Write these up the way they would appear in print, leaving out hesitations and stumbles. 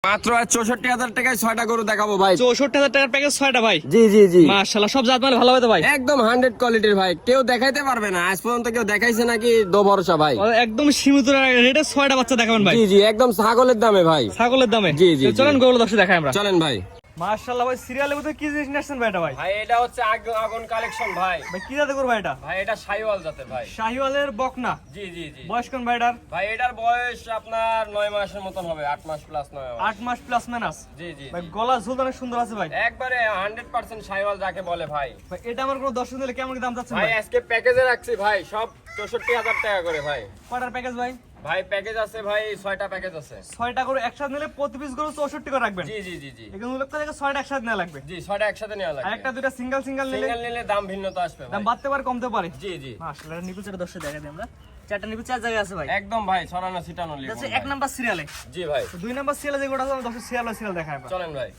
মাত্র ৬৪,০০০ টাকায় ৬টা গরু দেখাবো ভাই। ৬৪,০০০ টাকার প্যাকেজ 6টা ভাই। জি জি জি, মাশাআল্লাহ, সব জাত মানে ভালো হবে তো ভাই? একদম 100 কোয়ালিটির ভাই, কেউ দেখাইতে পারবে না আজ পর্যন্ত, কেউ দেখাইছে নাকি দো ভরসা ভাই। একদম সীমিত রেটে 6টা বাচ্চা দেখাবেন ভাই। জি জি, একদম ছাগলের দামে ভাই, ছাগলের দামে। জি জি, চলেন গরুগুলো দর্শক দেখাই আমরা। চলেন ভাই। মাশাআল্লাহ ভাই, সিরিয়ালের মধ্যে কি জিনিস নিয়ে আসছেন ভাই এটা ভাই? ভাই এটা হচ্ছে আগুন কালেকশন ভাই। ভাই কি জাতের গরু ভাই এটা? ভাই এটা শাহিওয়াল জাতের ভাই। শাহিওয়ালের বকনা। জি জি জি। বয়স কোন ভাই এটার? ভাই এটার বয়স আপনার 9 মাসের মতন হবে, 8 মাস প্লাস 9 মাস। 8 মাস প্লাস মাইনাস। জি জি ভাই জি। গলা ঝুল অনেক সুন্দর আছে ভাই। একবারে 100% শাহিওয়াল যাকে বলে ভাই। ভাই এটা আমার কোনো দর্শক দিলে কেমন কি দাম যাচ্ছে ভাই ভাই? আজকে প্যাকেজে রাখছি ভাই, সব ৬৪,০০০ টাকা করে ভাই। কয়টার প্যাকেজ ভাই? ভাই প্যাকেজ আছে ভাই, 6টা প্যাকেজ আছে। 6টা গরু একসাথে নিলে প্রতি পিস গরু 64 করে রাখবেন। জি জি জি জি এখানে লোক থেকে 6টা একসাথে নেওয়া লাগবে। জি, 6টা একসাথে নেওয়া আর লাগবে। একটা দুইটা সিঙ্গেল নিলে সিঙ্গেল নিলে দাম ভিন্নতা আসবে দাম ভাই। বাড়তে পারে কমতে পারে। জি জি মাশাআল্লাহ, নিপুল চারটা দর্শক দেখা দিই আমরা। চারটা নিপুল চার জায়গায় আছে ভাই। একদম ভাই, ছড়ানো ছিটানো এটা লিখুন হচ্ছে ভাই। 1 নাম্বার সিরিয়ালে। জি ভাই, 2 নাম্বার সিরিয়ালে যে গোটা আছে দর্শক সিরিয়াল দেখায় আমরা। চলেন ভাই।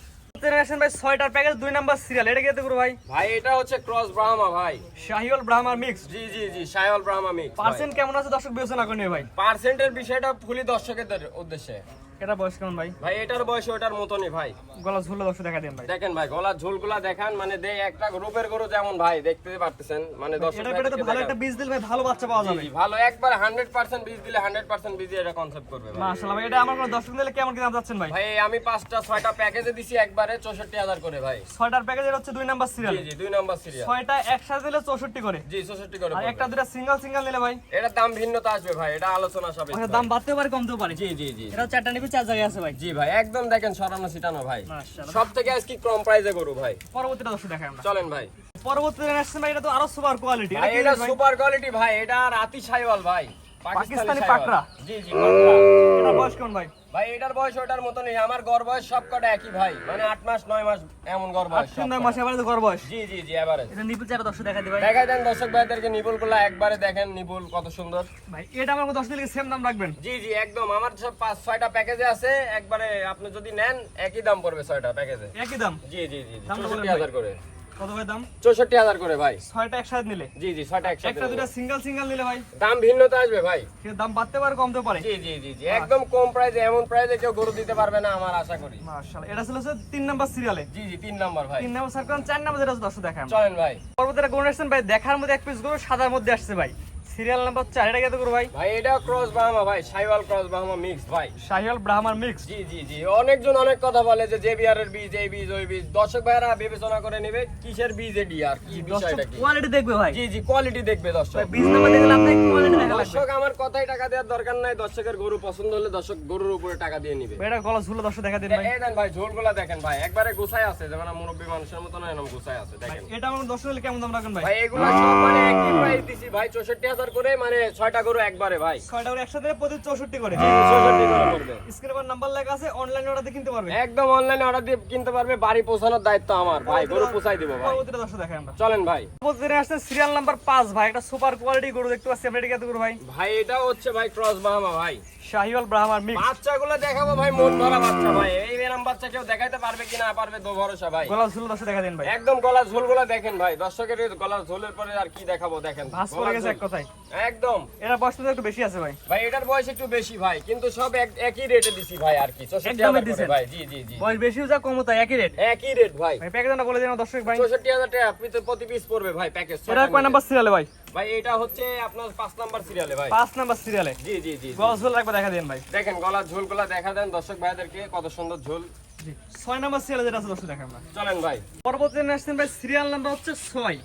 জেনারেশন ভাই 6টার প্যাকেজ 2 নাম্বার সিরিয়াল। এটা কি করব ভাই? ভাই এটা হচ্ছে ক্রস ব্রাহ্মা ভাই। শাহিওয়াল ব্রাহ্মার মিক্স। জি জি জি, শাহিওয়াল ব্রাহ্মা মিক্স। পার্সেন্ট কেমন আছে দর্শক বিবেচনা করে নিয়ে ভাই। পার্সেন্টের বিষয়টা ফুলি দর্শকের উদ্দেশ্যে। এটা বয়স কেমন ভাই? ভাই এটার বয়স ওটার মতনই ভাই। গলা ঝুলে দর্শক দেখা দেন ভাই। দেখেন ভাই, গলার ঝোলগুলা দেখান, মানে একটা গ্রুপের গরু যেমন ভাই দেখতে পারতেছেন, মানে দর্শক এটা পেটে তো ভালো একটা বীজ দিলে ভাই ভালো বাচ্চা পাওয়া যাবে। ভালো একবার 100% বীজ দিলে 100% বীজ এটা কনসেপ্ট করবে ভাই। মাশাআল্লাহ ভাই, এটা আমার কোনো দর্শক দিলে কেমন কি দাম যাচ্ছেন ভাই? ভাই আমি 5টা 6টা প্যাকেজে দিছি একবারে ৬৪,০০০ করে ভাই। 6টার প্যাকেজ এটা হচ্ছে 2 নাম্বার সিরিয়াল। জি জি, 2 নাম্বার সিরিয়াল। 6টা একসাথে দিলে 64 করে। জি ৬৪ করে আর পড়বে। একটা দুইটা সিঙ্গেল নিলে ভাই এটার দাম ভিন্নতা আসবে ভাই, এটা আলোচনা সাপেক্ষ ওখানে ভাই। দাম বাড়তেও পারে কমতেও পারে। জি জি জি এটা চারটা নিবি চার জায়গায় আছে ভাই। জি ভাই, একদম দেখেন সরানো ছিটানো ভাই। মাশাআল্লাহ। সব থেকে আজকে কম প্রাইসে গরু ভাই। পরবর্তীটা দর্শক দেখাই আমরা। চলেন ভাই। পরবর্তী জেনারেশন ভাই এটা তো আরো সুপার কোয়ালিটি। ভাই এটা সুপার কোয়ালিটি ভাই, এটা রাতি শাহিওয়াল ভাই, পাকিস্তানি শাহিওয়াল। পাকড়া। জি জি পাকড়া। এটা বয়স কেমন ভাই? ভাই এটার বয়স ওটার মতনই, আমার গড় বয়স সব কটা একই ভাই, মানে 8 মাস 9 মাস এমন গড় বয়স। 8 মাসে আবার গড় বয়স। জি জি জি, এভারেজ। এটা নিপুল চারটা দর্শক দেখা দিই ভাই। দেখাই দেন দর্শক ভাইদেরকে নিপুলগুলা, একবারে দেখেন নিপুল কত সুন্দর। ভাই এটা আমার 10 দিলে সেম দাম রাখবেন। জি জি, একদম আমার সব 5-6টা প্যাকেজে আছে, একবারে আপনি যদি নেন একই দাম পড়বে 6টা প্যাকেজে। একই দাম। জি জি জি, দামটা বলেন ৬৪,০০০ করে। কত ভাই দাম? ৬৪,০০০ করে ভাই। 6টা একসাথে নিলে। জি জি, 6টা একসাথে একটা দুইটা সিঙ্গেল নিলে ভাই দাম ভিন্নতা আসবে ভাই। সে দাম বাড়তে পারে কমতে পারে। জি জি জি জি, একদম কম প্রাইসে, এমন প্রাইসে কেউ গরু দিতে পারবে না আমার আশা করি। মাশাআল্লাহ, এটা ছিল 3 নাম্বার সিরিয়ালে। জি জি, 3 নাম্বার ভাই। 3 নাম্বার সার্কেল 4 নাম্বার যেটা দর্শক দেখাই আমরা। চলেন ভাই। পরবর্তীটা গরু আসছেন ভাই, দেখার মধ্যে এক পিস গরু সাদার মধ্যে আসছে ভাই। Serial number 4। এটা কত করব ভাই? ভাই এটা ক্রস ব্রাহ্মা ভাই, শাহিওয়াল ক্রস ব্রাহ্মা মিক্স ভাই। শাহিওয়াল ব্রাহ্মার মিক্স। জি জি জি, অনেকজন অনেক কথা বলে যে জেবিআর এর বীজ, এই বীজ ওই বীজ। দর্শক ভাইরা বিবেচনা করে নেবে কিসের বীজ এডি আর কি বিষয়টা কি। কোয়ালিটি দেখবে ভাই। জি জি, কোয়ালিটি দেখবে দর্শক। ভাই বীজ নাম্বার দেখলে আপনি কোয়ালিটি দেখা লাগবে। দর্শক আমার কথাই টাকা দেওয়ার দরকার নাই, দর্শকের গরু পছন্দ হলে দর্শক গরুর উপরে টাকা দিয়ে নিবে। ভাই এটা গলা ঝুলে দর্শক দেখা দিন ভাই। এই দেন ভাই, ঝোলগুলা দেখেন ভাই, একবারে গোছায় আছে, যেমন মুরব্বি মানুষের মতো না, এরকম গোছায় আছে দেখেন। এটা আমার 10 দিলে কেমন দাম রাখবেন ভাই? ভাই এগুলা সব মানে একই প্রাইস দিছি ভাই, ৬৪,০০০ করে, মানে 6টা গরু একবারে ভাই। 6টা করে একসাথে প্রতি 64 করে। ৬৪ করে পড়বে। স্ক্রিনে পর নাম্বার লেখা আছে, অনলাইনে অর্ডার দিয়ে কিনতে পারবে। একদম অনলাইনে অর্ডার দিয়ে কিনতে পারবে, বাড়ি পৌঁছানোর দায়িত্ব আমার ভাই, গরু পৌঁছাই দিব ভাই। পরবর্তীটা দর্শক দেখাই আমরা। চলেন ভাই। পরবর্তীতে আসছে সিরিয়াল নাম্বার 5 ভাই, একটা সুপার কোয়ালিটি গরু দেখতে পাচ্ছি আমরা। এটা কত করে ভাই? ভাই এটা হচ্ছে ভাই ক্রস ব্রাহ্মা ভাই। শাহিওয়াল ব্রাহ্মার মিক্স। বাচ্চাগুলো দেখাবো ভাই, মন ভরা বাচ্চা ভাই, এই এরকম বাচ্চা কেউ দেখাইতে পারবে কি না পারবে দো ভরসা ভাই। গলা ঝুলে দর্শক দেখা দিন ভাই। একদম গলার ঝোলগুলো দেখেন ভাই, দর্শকের গলার ঝোলের পরে আর কি দেখাবো দেখেন। ভাস পড়ে গেছে এক কথায়। একদম এরা বয়স তো একটু বেশি আছে ভাই। ভাই, এটার বয়স একটু বেশি ভাই, কিন্তু সব একই রেটে দিছি ভাই আর কি, ৬৪,০০০ করে ভাই। জি জি জি, বয়স বেশিও যা কমও তাই একই রেট। একই রেট ভাই। ভাই প্যাকেজটা বলে দিন দর্শক ভাই। ৬৪,০০০ টাকা প্রতি পিস পড়বে ভাই প্যাকেজ। এটা কয় নাম্বার সিরিয়ালে ভাই? ভাই এটা হচ্ছে আপনার 5 নাম্বার সিরিয়ালে ভাই। 5 নাম্বার সিরিয়ালে। জি জি জি, গলা ঝুল একবার দেখা দিন ভাই। দেখেন গলার ঝোলগুলা দেখা দেন দর্শক ভাইদেরকে, কত সুন্দর ঝোল। জি 6 নাম্বার সিরিয়ালে যেটা আছে দর্শক দেখা আমরা। চলেন ভাই। পরবর্তী আসছেন ভাই, সিরিয়াল নাম্বার হচ্ছে 6।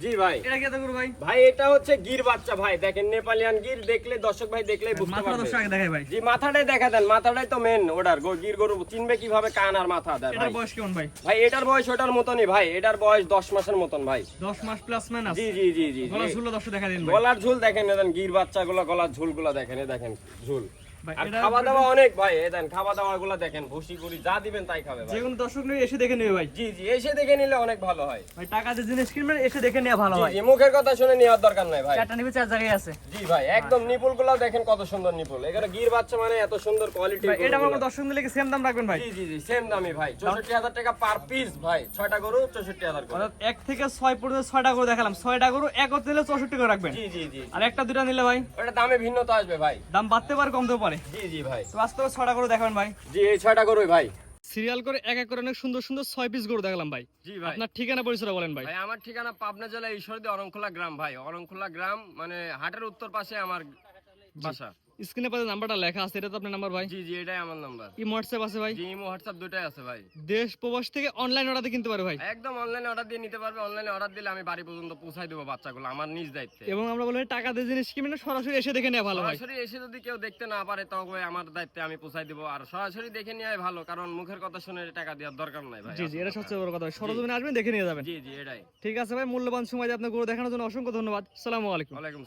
জি ভাই। এটা কত করে ভাই? ভাই এটা হচ্ছে গির বাচ্চা ভাই, দেখেন নেপালিয়ান গির, দেখলে দর্শক ভাই দেখলেই বুঝতে মাত্র পারবে। দর্শক আগে দেখাই ভাই। জি মাথাটাই দেখা দেন, মাথাটাই তো মেন ওটার, গির গরু চিনবে কিভাবে কান আর মাথা দেয় এটার ভাই। বয়স কেমন ভাই? ভাই এটার বয়স ওটার মতনই ভাই, এটার বয়স 10 মাসের মতন ভাই। 10 মাস প্লাস মাইনাস। জি জি জি জি, গলা ঝুলে দর্শক দেখা দিন ভাই। গলার ঝোল দেখেন, এদেন গির বাচ্চাগুলো গলার ঝোলগুলো দেখেন, এ দেখেন ঝোল। ভাই আর এটা খাওয়া দাওয়া অনেক ভাই, এ দেন খাওয়া দাওয়া গুলো দেখেন, ভুসি করি যা দিবেন তাই খাবে ভাই। যে কোনো দর্শক নিয়ে এসে দেখে নেবে ভাই। জি জি, এসে দেখে নিলে অনেক ভালো হয় ভাই টাকা দিয়ে জিনিস কিনবেন, এসে দেখে নেওয়া ভালো জি হয়। জি, মুখের কথা শুনে নেওয়ার দরকার নাই ভাই। চারটা নিবে চার জায়গায় আছে। জি ভাই, একদম নিপুল গুলো দেখেন কত সুন্দর নিপুল, এখানে গির বাচ্চা মানে এত সুন্দর কোয়ালিটি। ভাই এটা আমার দর্শক নিলে কি সেম দাম রাখবেন ভাই? জি জি জি, সেম দামি ভাই, ৬৪,০০০ টাকা পার পিস ভাই, 6টা গরু ৬৪,০০০ করে। অর্থাৎ 1 থেকে 6 পর্যন্ত 6টা গরু দেখালাম, 6টা গরু একত্রে নিলে 64 করে রাখবেন। জি জি জি, আর একটা দুইটা নিলে ভাই ওটা দামে ভিন্নতা আসবে ভাই। দাম বাড়তে পারে কমতে পারে। ভাই? জি জি ভাই। তো আজকে 6টা গরু দেখাবেন ভাই। জি এই 6টা গরুই ভাই। সিরিয়াল করে এক এক করে অনেক সুন্দর সুন্দর 6 পিস গরু দেখালাম ভাই। জি ভাই। আপনার ঠিকানা পরিচয় বলেন ভাই। ভাই আমার ঠিকানা পাবনা জেলা ঈশ্বরদী অরংখোলা গ্রাম ভাই। অরংখোলা গ্রাম মানে হাটের উত্তর পাশে আমার বাসা। স্ক্রিনে পাশে নাম্বারটা লেখা আছে, এটা তো আপনার নাম্বার ভাই? জি জি এটাই আমার নাম্বার। কি হোয়াটসঅ্যাপ আছে ভাই? জি ইমো হোয়াটসঅ্যাপ দুটাই আছে ভাই। দেশ প্রবাস থেকে অনলাইন অর্ডারে কিনতে পারে ভাই। একদম অনলাইনে অর্ডার দিয়ে নিতে পারবে। অনলাইনে অর্ডার দিলে আমি বাড়ি পর্যন্ত পৌঁছাই দেবো বাচ্চাগুলো আমার নিজ দায়িত্বে। এবং আমরা বলি টাকা দিয়ে জিনিস কিনে না, সরাসরি এসে দেখে নেওয়া ভালো ভাই। সরাসরি এসে যদি কেউ দেখতে না পারে তবে আমার দায়িত্বে আমি পৌঁছাই দেবো। আর সরাসরি দেখে নেওয়াই ভালো, কারণ মুখের কথা শুনে টাকা দেওয়ার দরকার নাই ভাই। জি জি, এটা সবচেয়ে বড় কথা ভাই। সরজমিনে আসবেন, দেখে নিয়ে যাবেন। জি জি এটাই। ঠিক আছে ভাই, মূল্যবান সময় দিয়ে আপনার গরু দেখানোর জন্য অসংখ্য ধন্যবাদ। আসসালামু আলাইকুম। ওয়ালাইকুম